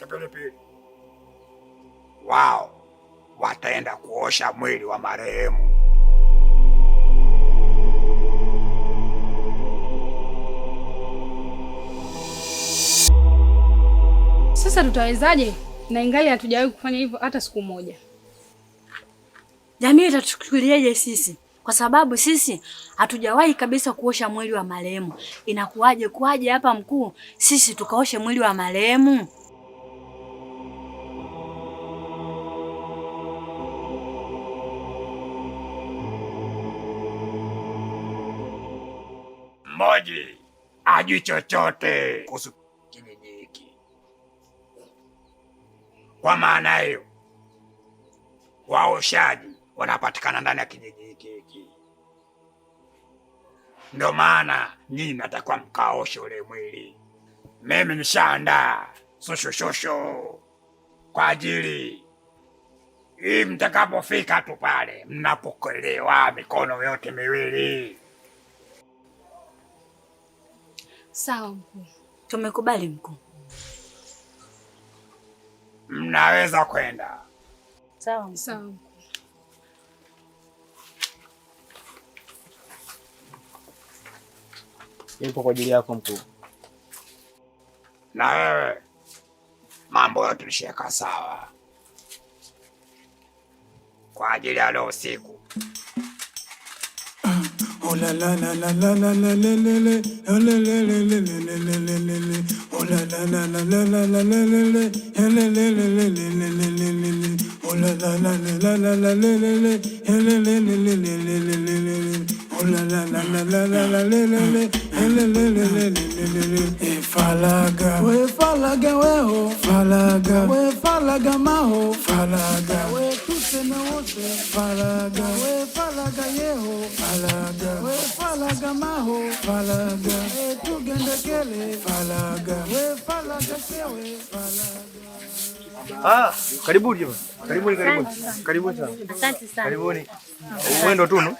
Kipilipili, wao wataenda kuosha mwili wa marehemu. Sasa tutawezaje na ingali hatujawahi kufanya hivyo hata siku moja? Jamii itatuchukuliaje sisi? Kwa sababu sisi hatujawahi kabisa kuosha mwili wa marehemu. Inakuwaje hapa mkuu sisi tukaoshe mwili wa marehemu? Mmoja hajui chochote kuhusu kijiji hiki. Kwa maana hiyo, waoshaji wanapatikana ndani ya kijiji hiki. Ndio maana nyinyi natakuwa mkaoshe ule mwili. Mimi nishaandaa shosho kwa ajili hii, mtakapofika tu pale mnapokelewa mikono yote miwili. Sawa mkuu. Tumekubali mkuu. Mnaweza kwenda. Sawa. Sawa. Ipo kwa ajili yako mkuu. Na wewe mambo yote tulisheka sawa kwa ajili ya leo usiku. Oh la la la la la la la la la oh la la la la la la la la la oh la la la la la la la la la la oh la la la la la la la la oh la la la la la la la la falaga we ho falaga maho falaga we tuseme wote falaga we falaga yeho falaga we falaga maho falaga we tugendekele falaga we falaga kewe falaga. Karibuni jamani. Karibuni sana. Asante sana. Karibuni. Wewe ndo Tunu?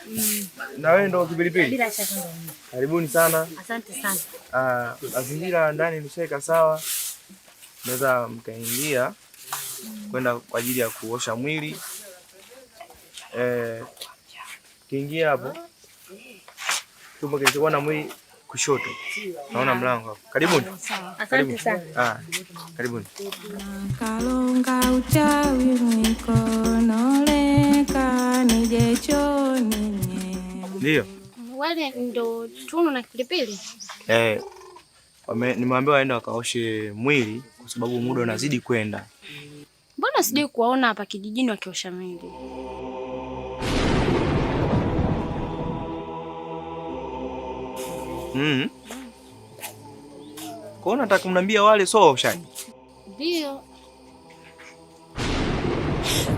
Na wewe ndo Kipilipili? Bila shaka ndo. Karibuni sana. Asante sana. Mazingira ndani nimeshaweka sawa. Naweza mkaingia kwenda kwa ajili ya kuosha mwili. Kiingia hapo. Tumbo kilichokuwa na mwili kushoto. Naona mlango hapo. Karibuni. Asante sana. Karibuni. Kalonga uchawi mwikonoleka nije choni. Ndio. Wale ndo Tunu na Kipilipili? Nimeambiwa waende wakaoshe mwili kwa sababu muda unazidi kwenda. Mbona sijui kuwaona hapa kijijini wakiosha mwili? Kwa nini nataka kumwambia wale sio waoshaji? Ndio.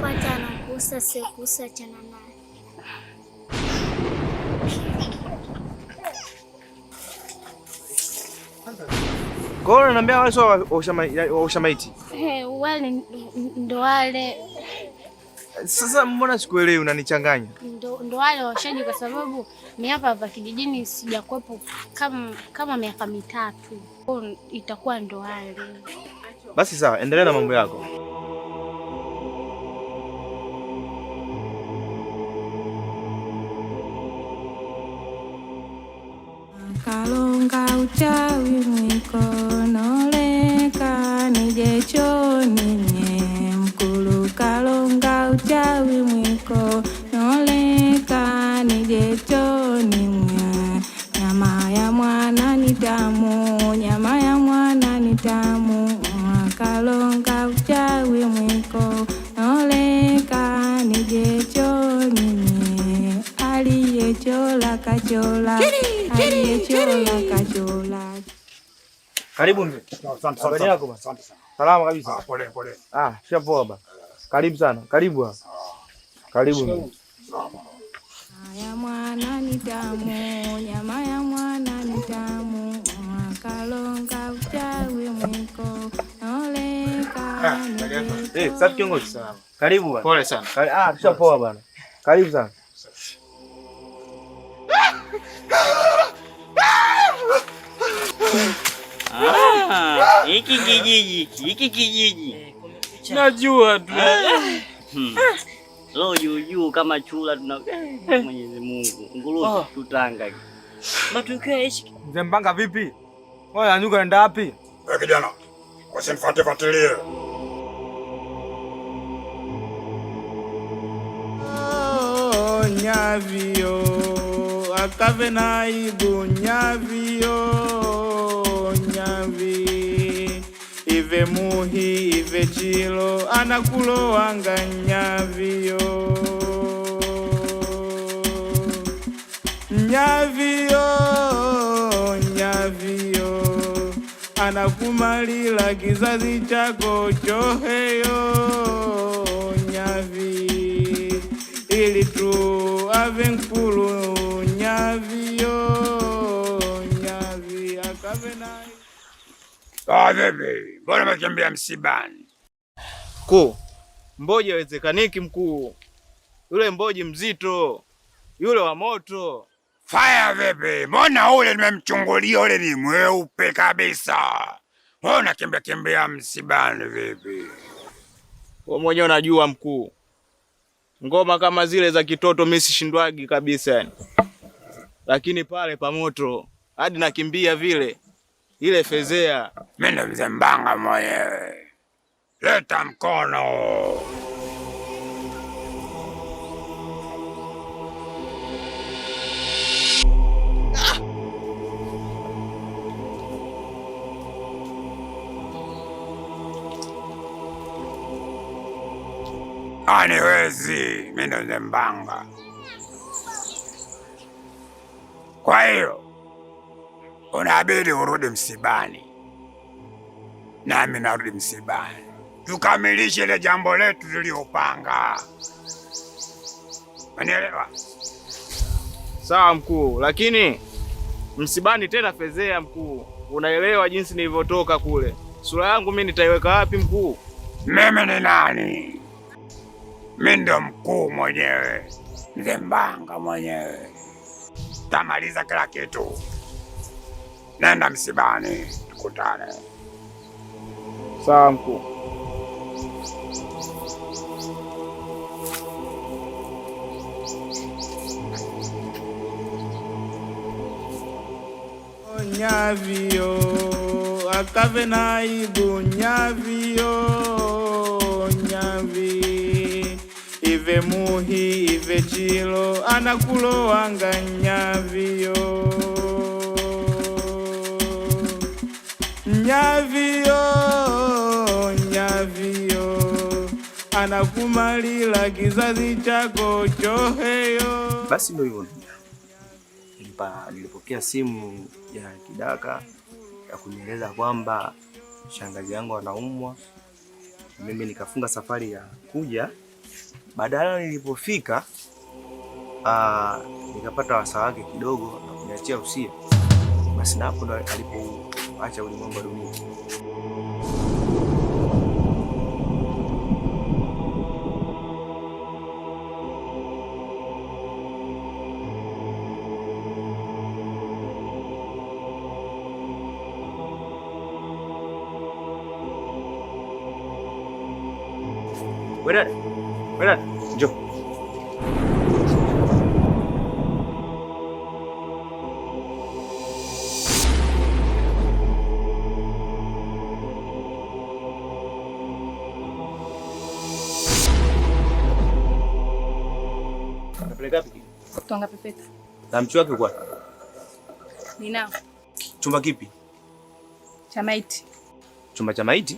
Pata na kuusa sekusa chana naye. Kwa nini unaniambia wale sio waosha maiti? Wale ndo wale. Sasa mbona sikuelewi, unanichanganya? Ndo wale waoshaji kwa sababu mimi hapa kijijini sijakuepo kama miaka mitatu. Itakuwa ndo wale. Basi sawa, endelea na mambo yako. Kalonga uchawi mwikonoleka nije choni. Mkulu kalonga uchawi mwikonoleka nije choni. Nyama ya mwana ni tamu, nyama ya mwana ni tamu. Kalonga uchawi mwikonoleka nije choni. Aliyechola kachola, aliyechola kachola. Karibu mzee. Asante sana. Asante sana. Salama kabisa. Pole. Shapoa baba. Karibu sana. Karibu hapa. Karibu. Ya mwana ni tamu, nyama ya mwana ni tamu. Kalonga uchawi mwiko noleka. Sasa kiongozi sana. Karibu bwana. Pole sana. Shapoa bwana. Karibu sana. Hiki kijiji. Najua tu. Lo juu kama chula tuna Mwenyezi Mungu. Nguru tutanga. Matukio hichi. Mzee Mbanga vipi? Wewe anyuka enda wapi? Wewe kijana, usinifuate fuatilie. Nyavio akave naibu nyavio nyavi ive muhi ive chilo anakulowanga nyavio nyavio nyavio anakumalila kizazi chako choheyo nyavi ili tu ave nkulu nyavio nyavi akave naye. Vipi? Mbona umekimbia msibani? Mkuu, Mboji hawezekaniki mkuu. Yule Mboji mzito. Yule wa moto. Faya vipi? Mbona ule nimemchungulia ule ni mweupe kabisa. Wewe unakimbia msibani vipi? Wewe mwenyewe unajua mkuu. Ngoma kama zile za kitoto mimi sishindwagi kabisa yani. Lakini pale pa moto hadi nakimbia vile. Ile fezea. Mimi ndo Mzee Mbanga mwenyewe. Leta mkono. Aniwezi, mimi ndo Mzee Mbanga. Kwa hiyo unabidi urudi msibani, nami narudi msibani, tukamilishe ile jambo letu tuliopanga. Unielewa? Sawa mkuu, lakini msibani tena fezea mkuu. Unaelewa jinsi nilivyotoka kule. Sura yangu mimi nitaiweka wapi mkuu? Mimi ni nani? Mimi ndo mkuu mwenyewe, Mzee Mbanga mwenyewe. Tamaliza kila kitu. Nenda msibani, tukutane. Sawa mkuu. Nyavio akave naibu nyavio nyavi ive muhi ive chilo anakulowanga nyavio nyavio nyavio anakumalila kizazi chako choheyo. Basi ndio hivyo. Nilipokea simu ya Kidaka ya kunieleza kwamba shangazi yangu anaumwa. Mimi nikafunga safari ya kuja. Baadaye nilipofika nikapata wasaa wake kidogo na kuniachia usia. Basi na hapo ndo alipoacha ulimwengu wa dunia. Wewe, njoo. Unapeleka wapi? Twanga pepeta. Na mchu wake uko wapi? Ninao. Chumba kipi? Cha maiti. Chumba cha maiti?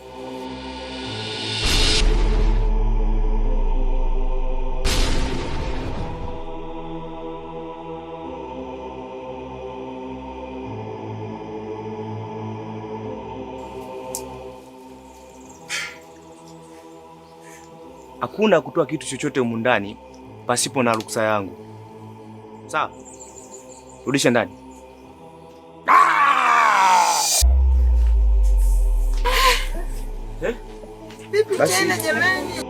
Hakuna kutoa kitu chochote humu ndani pasipo na ruksa yangu. Sawa? Rudisha ndani. Vipi tena jamani?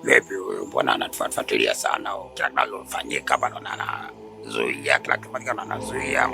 Vipi huyo? Mbona anatufuatilia sana? Kila kinachofanyika bado anazuia, kila kitu anazuia.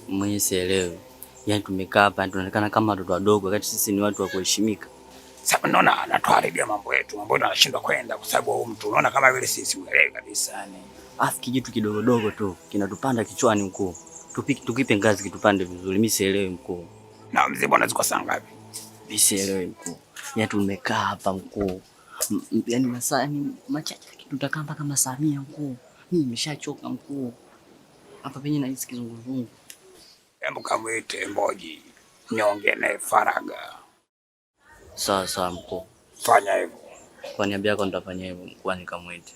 Mwenye sielewi. Yaani tumekaa hapa tunaonekana kama watoto wadogo wakati sisi ni watu wa kuheshimika. Sasa unaona anatuharibia mambo yetu. Mambo yetu anashindwa kwenda kwa sababu huyu mtu unaona kama vile sisi uelewi kabisa yani. Afu kijitu kidogo tu kinatupanda kichwani mkuu. Tukipe ngazi kitupande vizuri. Mimi sielewi mkuu. Na mzee bwana ziko saa ngapi? Mimi sielewi mkuu. Yaani tumekaa hapa mkuu. Yaani masaa machache tutakaa mpaka masaa 100 mkuu. Mimi nimeshachoka mkuu. Hapa penye nahisi kizunguzungu. Hebu kamwite Mboji niongee naye faraga. Sawa mkuu. Fanya hivyo. Kwa niaba yako nitafanya hivyo mkuu, nikamwite.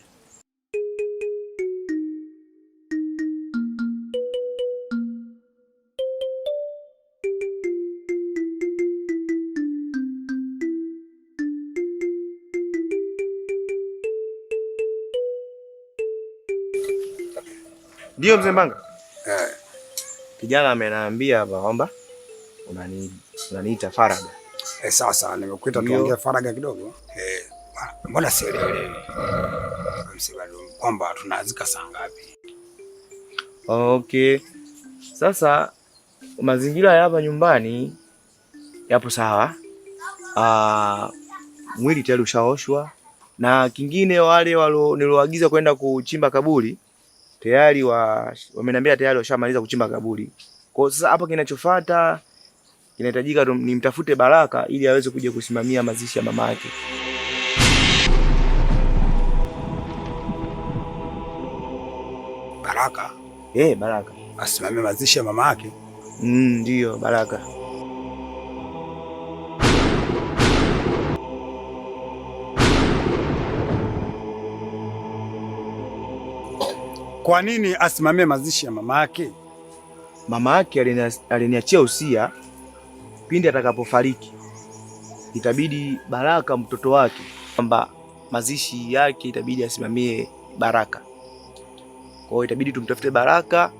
Ndio mzee Mbanga. Kijana ameniambia hapa kwamba unaniita faraga. Sasa nimekuita tuongee faraga kidogo. Mbona sielewi msibado kwamba tunazika saa ngapi? Okay. Sasa mazingira ya hapa nyumbani yapo sawa. Mwili tayari ushaoshwa na kingine wale nilioagiza kwenda kuchimba kaburi tayari wameniambia tayari washamaliza kuchimba kaburi. Kwa sasa hapa kinachofuata inahitajika nimtafute Baraka ili aweze kuja kusimamia mazishi ya mama yake. Baraka? Baraka. Asimamie mazishi ya mama yake? Ndio, Baraka. Kwa nini asimamie mazishi ya mama yake? Mama yake aliniachia usia pindi atakapofariki itabidi Baraka mtoto wake kwamba mazishi yake itabidi asimamie Baraka. Kwa hiyo itabidi tumtafute Baraka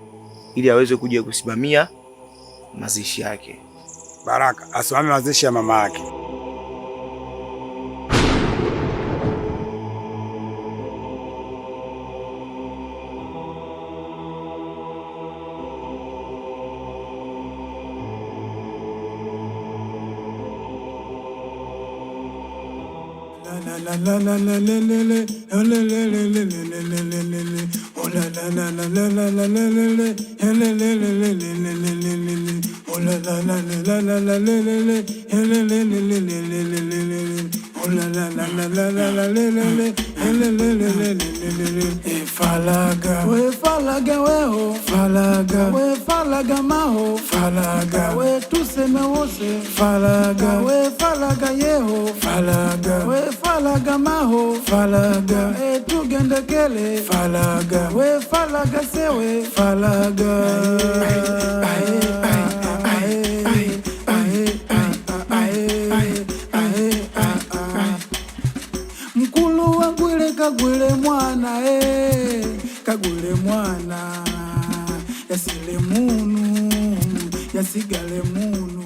ili aweze kuja kusimamia mazishi yake. Baraka asimamie mazishi ya mama yake. Falaga, we falaga weho, falaga, we falaga maho, falaga, we tuseme wose, falaga, we falaga yeho, falaga, we falaga maho, falaga, tugende kele, falaga, we falaga sewe, falaga. Mkulu wa gwile kagwile mwana kagwile mwana yasile munu yasigale munu